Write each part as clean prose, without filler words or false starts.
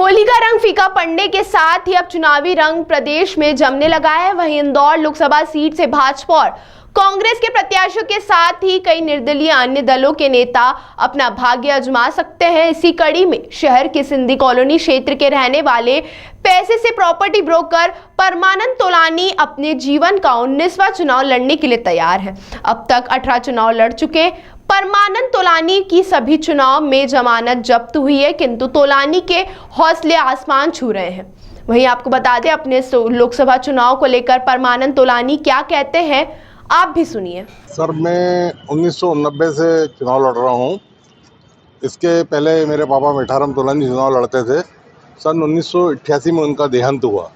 होली का रंग फीका पड़ने के साथ ही अब चुनावी रंग प्रदेश में जमने लगा है। वहीं इंदौर लोकसभा सीट से भाजपा और कांग्रेस के प्रत्याशियों के साथ ही कई निर्दलीय अन्य दलों के नेता अपना भाग्य आजमा सकते हैं। इसी कड़ी में शहर के सिंधी कॉलोनी क्षेत्र के रहने वाले पैसे से प्रॉपर्टी ब्रोकर परमानंद तोलानी अपने जीवन का 19वां चुनाव लड़ने के लिए तैयार है। अब तक 18 चुनाव लड़ चुके परमानंद तोलानी की सभी चुनाव में जमानत जब्त हुई है, किंतु तोलानी के हौसले आसमान छू रहे हैं। वहीं आपको बता दें, अपने लोकसभा चुनाव को लेकर परमानंद तोलानी क्या कहते हैं, आप भी सुनिए। सर, मैं 1990 से चुनाव लड़ रहा हूँ। इसके पहले मेरे पापा मेठाराम तोलानी चुनाव लड़ते थे। सन 1988 में उनका देहांत हुआ।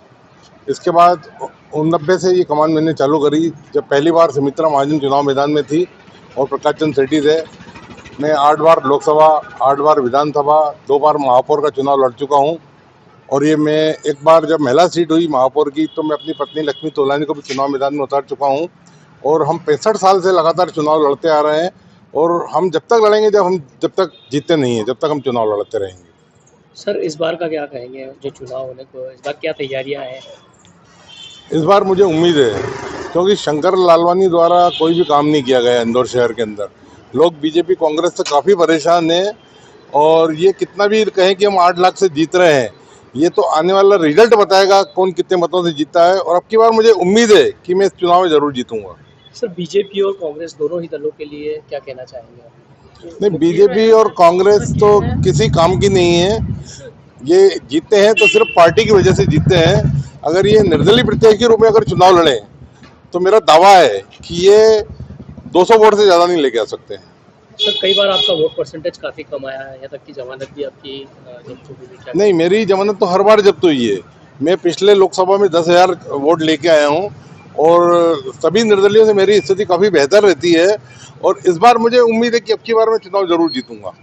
इसके बाद 90 से ये कमान मैंने चालू करी, जब पहली बार सुमित्रा महाजन चुनाव मैदान में थी और प्रकाश चंद सेठी थे। मैं 8 बार लोकसभा, 8 बार विधानसभा, 2 बार महापौर का चुनाव लड़ चुका हूँ। और ये मैं एक बार जब महिला सीट हुई महापौर की, तो मैं अपनी पत्नी लक्ष्मी तोलानी को भी चुनाव मैदान में उतार चुका हूँ। और हम 65 साल से लगातार चुनाव लड़ते आ रहे हैं और हम जब तक लड़ेंगे जब तक जीतते नहीं हैं, जब तक हम चुनाव लड़ते रहेंगे। सर, इस बार का क्या कहेंगे, जो चुनाव होने को इस बार क्या तैयारियां हैं? इस बार मुझे उम्मीद है, क्योंकि शंकर लालवानी द्वारा कोई भी काम नहीं किया गया इंदौर शहर के अंदर। लोग बीजेपी कांग्रेस से काफ़ी परेशान हैं और ये कितना भी कहें कि हम 8 लाख से जीत रहे हैं, ये तो आने वाला रिजल्ट बताएगा कौन कितने मतों से जीता है। और अब की बार मुझे उम्मीद है कि मैं इस चुनाव में ज़रूर जीतूंगा। सर, बीजेपी और कांग्रेस दोनों ही दलों के लिए क्या कहना चाहेंगे आप? नहीं, बीजेपी और कांग्रेस तो किसी काम की नहीं है। ये जीतते हैं तो सिर्फ पार्टी की वजह से जीतते हैं। अगर ये निर्दलीय प्रत्याशी के रूप में अगर चुनाव लड़े तो मेरा दावा है कि ये 200 वोट से ज़्यादा नहीं लेके आ सकते हैं। सर, कई बार आपका वोट परसेंटेज काफ़ी कम आया है, यहाँ तक कि जमानत भी आपकी जब्त हुई है। क्या नहीं, मेरी जमानत तो हर बार जब्त हुई है। मैं पिछले लोकसभा में 10,000 वोट लेके आया हूँ और सभी निर्दलीयों से मेरी स्थिति काफ़ी बेहतर रहती है। और इस बार मुझे उम्मीद है कि अब की बार मैं चुनाव जरूर जीतूंगा।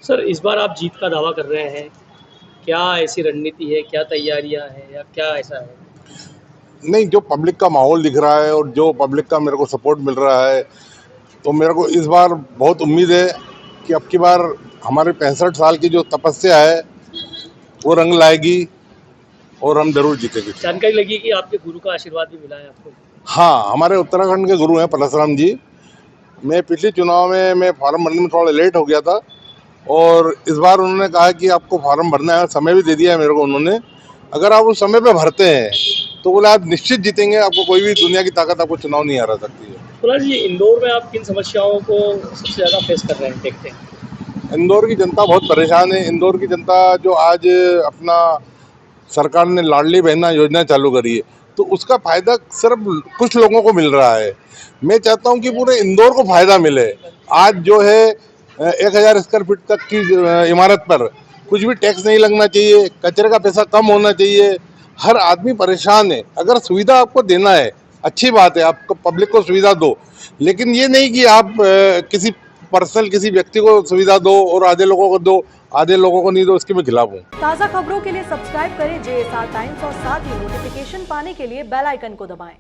सर, इस बार आप जीत का दावा कर रहे हैं, क्या ऐसी रणनीति है, क्या तैयारियां हैं या क्या ऐसा है? नहीं, जो पब्लिक का माहौल दिख रहा है और जो पब्लिक का मेरे को सपोर्ट मिल रहा है, तो मेरे को इस बार बहुत उम्मीद है कि अब की बार हमारे 65 साल की जो तपस्या है वो रंग लाएगी और हम जरूर जीतेंगे। जानकारी लगी कि आपके गुरु का आशीर्वाद भी मिला है आपको? हाँ, हमारे उत्तराखंड के गुरु हैं परशुराम जी। मैं पिछले चुनाव में मैं फॉर्म भरने में थोड़ा लेट हो गया था और इस बार उन्होंने कहा कि आपको फॉर्म भरना है, समय भी दे दिया है मेरे को उन्होंने। अगर आप उस समय पे भरते हैं तो बोले आप निश्चित जीतेंगे, आपको कोई भी दुनिया की ताकत आपको चुनाव नहीं हरा सकती है। तोलानी जी, इंदौर में आप किन समस्याओं को सबसे ज़्यादा फेस कर रहे हैं, देखते हैं? इंदौर की जनता बहुत परेशान है। इंदौर की जनता जो आज अपना सरकार ने लाडली बहना योजना चालू करी है, तो उसका फायदा सिर्फ कुछ लोगों को मिल रहा है। मैं चाहता हूं कि पूरे इंदौर को फायदा मिले। आज जो है 1000 स्क्वायर फीट तक की इमारत पर कुछ भी टैक्स नहीं लगना चाहिए, कचरे का पैसा कम होना चाहिए। हर आदमी परेशान है। अगर सुविधा आपको देना है, अच्छी बात है, आप पब्लिक को सुविधा दो, लेकिन ये नहीं कि आप किसी पर्सनल किसी व्यक्ति को सुविधा दो और आधे लोगों को दो, आधे लोगों को नहीं दो, इसके मैं खिलाफ हूँ। ताज़ा खबरों के लिए सब्सक्राइब करें JSR टाइम्स और साथ ही नोटिफिकेशन पाने के लिए बेल आइकन को दबाएं।